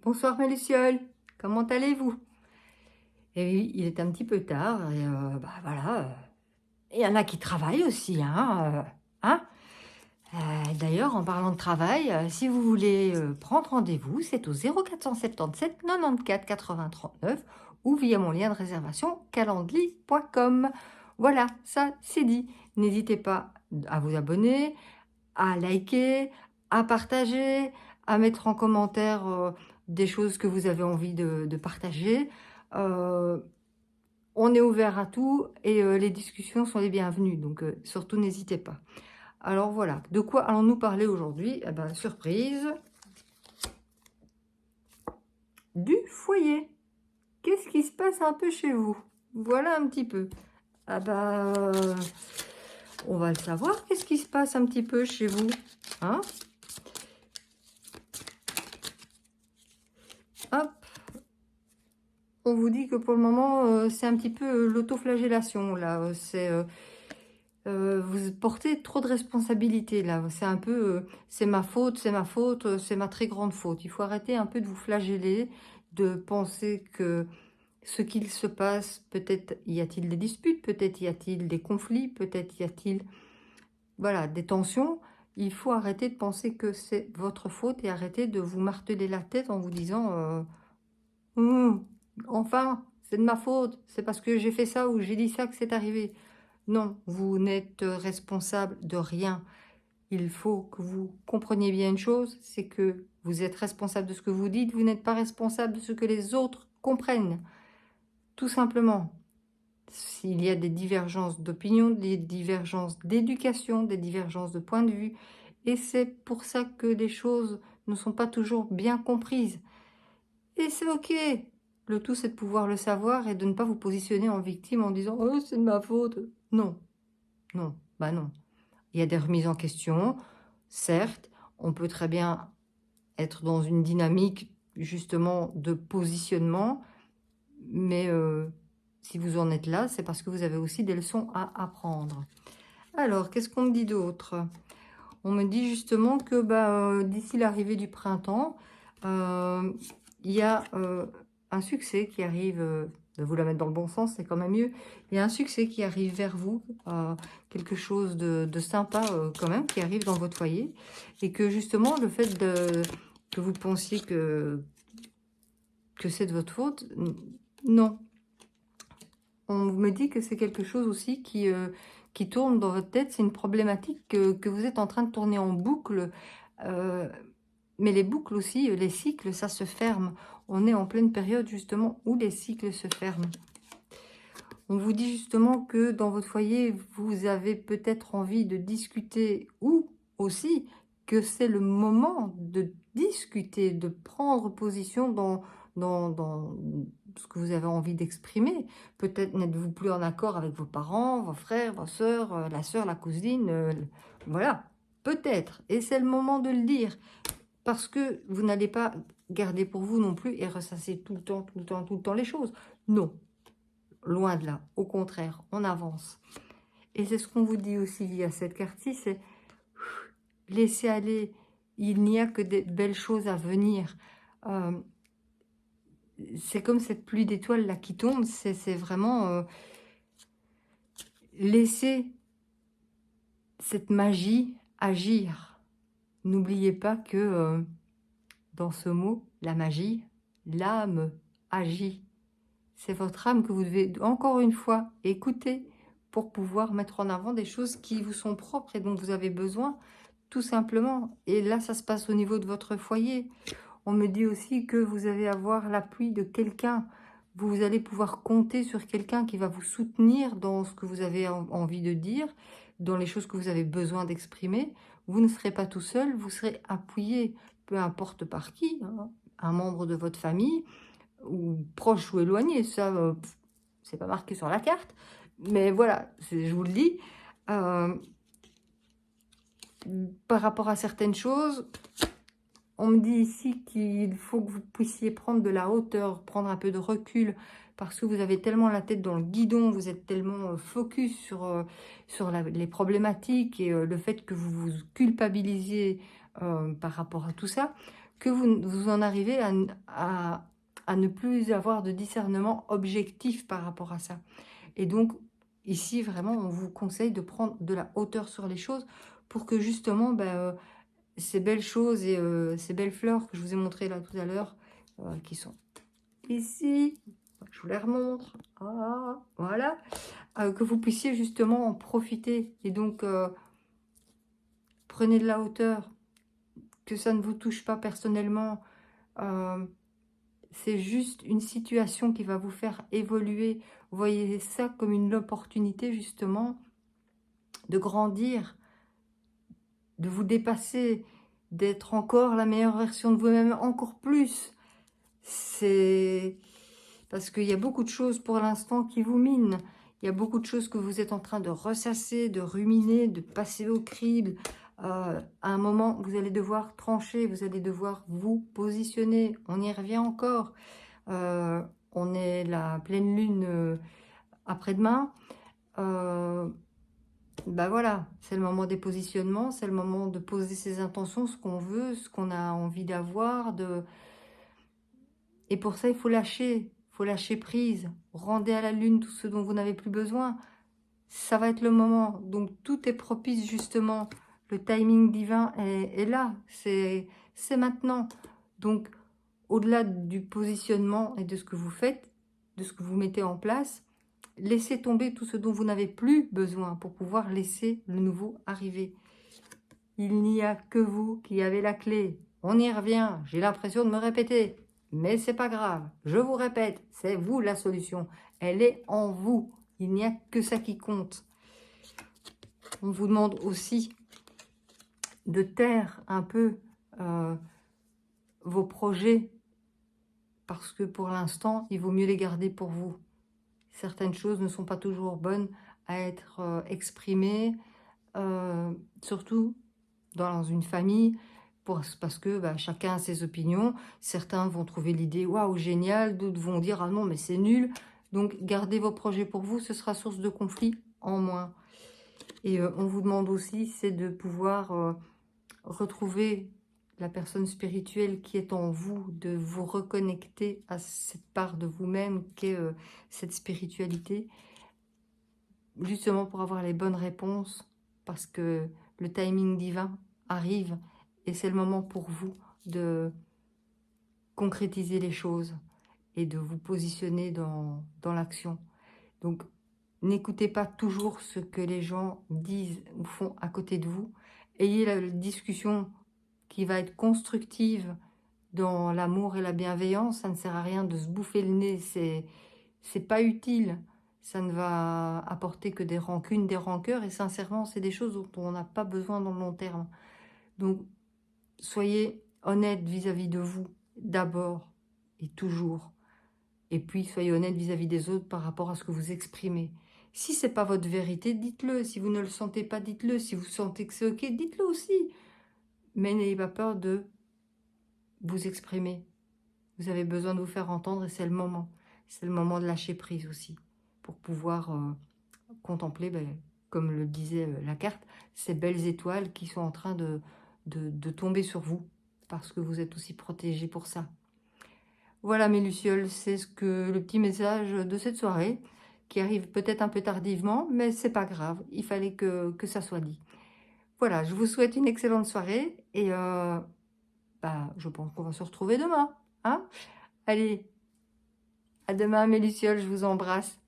Bonsoir mes lucioles, comment allez-vous? Et oui, il est un petit peu tard et voilà, il y en a qui travaillent aussi, hein? D'ailleurs, en parlant de travail, si vous voulez, prendre rendez-vous, c'est au 0477 94 80 39 ou via mon lien de réservation calendly.com. Voilà, ça c'est dit. N'hésitez pas à vous abonner, à liker, à partager, à mettre en commentaire, des choses que vous avez envie de partager. Heu, on est ouvert à tout et les discussions sont les bienvenues, donc surtout n'hésitez pas. Alors voilà, de quoi allons-nous parler aujourd'hui? Eh ben, surprise, du foyer. Qu'est-ce qui se passe un peu chez vous? Voilà un petit peu. Ah bah, on va le savoir, qu'est-ce qui se passe un petit peu chez vous? Hein? Hop. On vous dit que pour le moment, c'est un petit peu, l'autoflagellation là, vous portez trop de responsabilités là. C'est un peu, «C'est ma faute, c'est ma faute, c'est ma très grande faute». Il faut arrêter un peu de vous flageller, de penser que ce qu'il se passe, peut-être y a-t-il des disputes, peut-être y a-t-il des conflits, peut-être y a-t-il, voilà, des tensions. Il faut arrêter de penser que c'est votre faute et arrêter de vous marteler la tête en vous disant, Mmh. Enfin, c'est de ma faute, c'est parce que j'ai fait ça ou j'ai dit ça que c'est arrivé. Non, vous n'êtes responsable de rien. Il faut que vous compreniez bien une chose, c'est que vous êtes responsable de ce que vous dites, vous n'êtes pas responsable de ce que les autres comprennent. Tout simplement. S'il y a des divergences d'opinion, des divergences d'éducation, des divergences de point de vue, et c'est pour ça que les choses ne sont pas toujours bien comprises. Et c'est OK. Le tout, c'est de pouvoir le savoir et de ne pas vous positionner en victime en disant: «Oh, c'est de ma faute». Non, non, bah, non. Il y a des remises en question, certes, on peut très bien être dans une dynamique justement de positionnement, mais si vous en êtes là, c'est parce que vous avez aussi des leçons à apprendre. Alors, qu'est-ce qu'on me dit d'autre? On me dit justement que, bah, d'ici l'arrivée du printemps, heu, il y a, un succès qui arrive, de vous la mettre dans le bon sens, c'est quand même mieux. Il y a un succès qui arrive vers vous, quelque chose de sympa, quand même, qui arrive dans votre foyer et que justement le fait que vous pensiez que c'est de votre faute, non. On me dit que c'est quelque chose aussi qui tourne dans votre tête, c'est une problématique que vous êtes en train de tourner en boucle, heu, mais les boucles aussi, les cycles, ça se ferme. On est en pleine période justement où les cycles se ferment. On vous dit justement que dans votre foyer, vous avez peut-être envie de discuter ou aussi que c'est le moment de discuter, de prendre position dans ce que vous avez envie d'exprimer. Peut-être n'êtes-vous plus en accord avec vos parents, vos frères, vos sœurs, la sœur, la cousine, voilà, peut-être. Et c'est le moment de le dire parce que vous n'allez pas garder pour vous non plus et ressasser tout le temps, tout le temps, tout le temps les choses. Non, loin de là, au contraire, on avance. Et c'est ce qu'on vous dit aussi via cette carte-ci, c'est laisser aller, il n'y a que des belles choses à venir. Hem, c'est comme cette pluie d'étoiles là qui tombe, c'est vraiment, laisser cette magie agir. N'oubliez pas que, dans ce mot, la magie, l'âme agit. C'est votre âme que vous devez encore une fois écouter pour pouvoir mettre en avant des choses qui vous sont propres et dont vous avez besoin, tout simplement. Et là, ça se passe au niveau de votre foyer. On me dit aussi que vous allez avoir l'appui de quelqu'un. Vous allez pouvoir compter sur quelqu'un qui va vous soutenir dans ce que vous avez envie de dire, dans les choses que vous avez besoin d'exprimer. Vous ne serez pas tout seul, vous serez appuyé, peu importe par qui, hein, un membre de votre famille, ou proche ou éloigné, ça, c'est pas marqué sur la carte, mais voilà, c'est je vous le dis. Hem, par rapport à certaines choses, on me dit ici qu'il faut que vous puissiez prendre de la hauteur, prendre un peu de recul, parce que vous avez tellement la tête dans le guidon, vous êtes tellement, focus sur la les problématiques et le fait que vous vous culpabilisiez, par rapport à tout ça, que vous en arrivez à ne plus avoir de discernement objectif par rapport à ça. Et donc, ici, vraiment, on vous conseille de prendre de la hauteur sur les choses pour que justement, ces belles choses et ces belles fleurs que je vous ai montrées là tout à l'heure, qui sont ici, je vous les remontre, ah, voilà, que vous puissiez justement en profiter. Et donc, prenez de la hauteur, que ça ne vous touche pas personnellement. euh, c'est juste une situation qui va vous faire évoluer. Vous voyez ça comme une opportunité justement de grandir, de vous dépasser, d'être encore la meilleure version de vous-même, encore plus. C'est parce qu'il y a beaucoup de choses pour l'instant qui vous minent. Il y a beaucoup de choses que vous êtes en train de ressasser, de ruminer, de passer au crible. À un moment, vous allez devoir trancher, vous allez devoir vous positionner. On y revient encore. Euh, on est la pleine lune après-demain. Voilà, c'est le moment des positionnements, c'est le moment de poser ses intentions, ce qu'on veut, ce qu'on a envie d'avoir. Et pour ça, il faut lâcher prise. Rendez à la lune tout ce dont vous n'avez plus besoin. Ça va être le moment. Donc tout est propice justement. Le timing divin est là, c'est maintenant. Donc au-delà du positionnement et de ce que vous faites, de ce que vous mettez en place, laissez tomber tout ce dont vous n'avez plus besoin pour pouvoir laisser le nouveau arriver. Il n'y a que vous qui avez la clé. On y revient, j'ai l'impression de me répéter. Mais c'est pas grave, je vous répète, c'est vous la solution. Elle est en vous. Il n'y a que ça qui compte. On vous demande aussi de taire un peu vos projets parce que pour l'instant, il vaut mieux les garder pour vous. Certaines choses ne sont pas toujours bonnes à être exprimées, surtout dans une famille, parce que chacun a ses opinions. Certains vont trouver l'idée waouh génial, d'autres vont dire ah non mais c'est nul. Donc gardez vos projets pour vous, ce sera source de conflit en moins. Et on vous demande aussi, c'est de pouvoir retrouver la personne spirituelle qui est en vous, de vous reconnecter à cette part de vous-même qu'est cette spiritualité, justement pour avoir les bonnes réponses, parce que le timing divin arrive et c'est le moment pour vous de concrétiser les choses et de vous positionner dans l'action. Donc, n'écoutez pas toujours ce que les gens disent ou font à côté de vous. Ayez la discussion qui va être constructive dans l'amour et la bienveillance. Ça ne sert à rien de se bouffer le nez, c'est pas utile. Ça ne va apporter que des rancunes, des rancœurs, et sincèrement, c'est des choses dont on n'a pas besoin dans le long terme. Donc, soyez honnête vis-à-vis de vous, d'abord et toujours. Et puis, soyez honnête vis-à-vis des autres par rapport à ce que vous exprimez. Si c'est pas votre vérité, dites-le. Si vous ne le sentez pas, dites-le. Si vous sentez que c'est ok, dites-le aussi. Mais n'ayez pas peur de vous exprimer. Vous avez besoin de vous faire entendre et c'est le moment. C'est le moment de lâcher prise aussi. Pour pouvoir contempler, comme le disait la carte, ces belles étoiles qui sont en train de tomber sur vous. Parce que vous êtes aussi protégés pour ça. Voilà mes lucioles, c'est le petit message de cette soirée, qui arrive peut-être un peu tardivement, mais c'est pas grave, il fallait que ça soit dit. Voilà, je vous souhaite une excellente soirée, et je pense qu'on va se retrouver demain. Hein? Allez, à demain mes lucioles, je vous embrasse.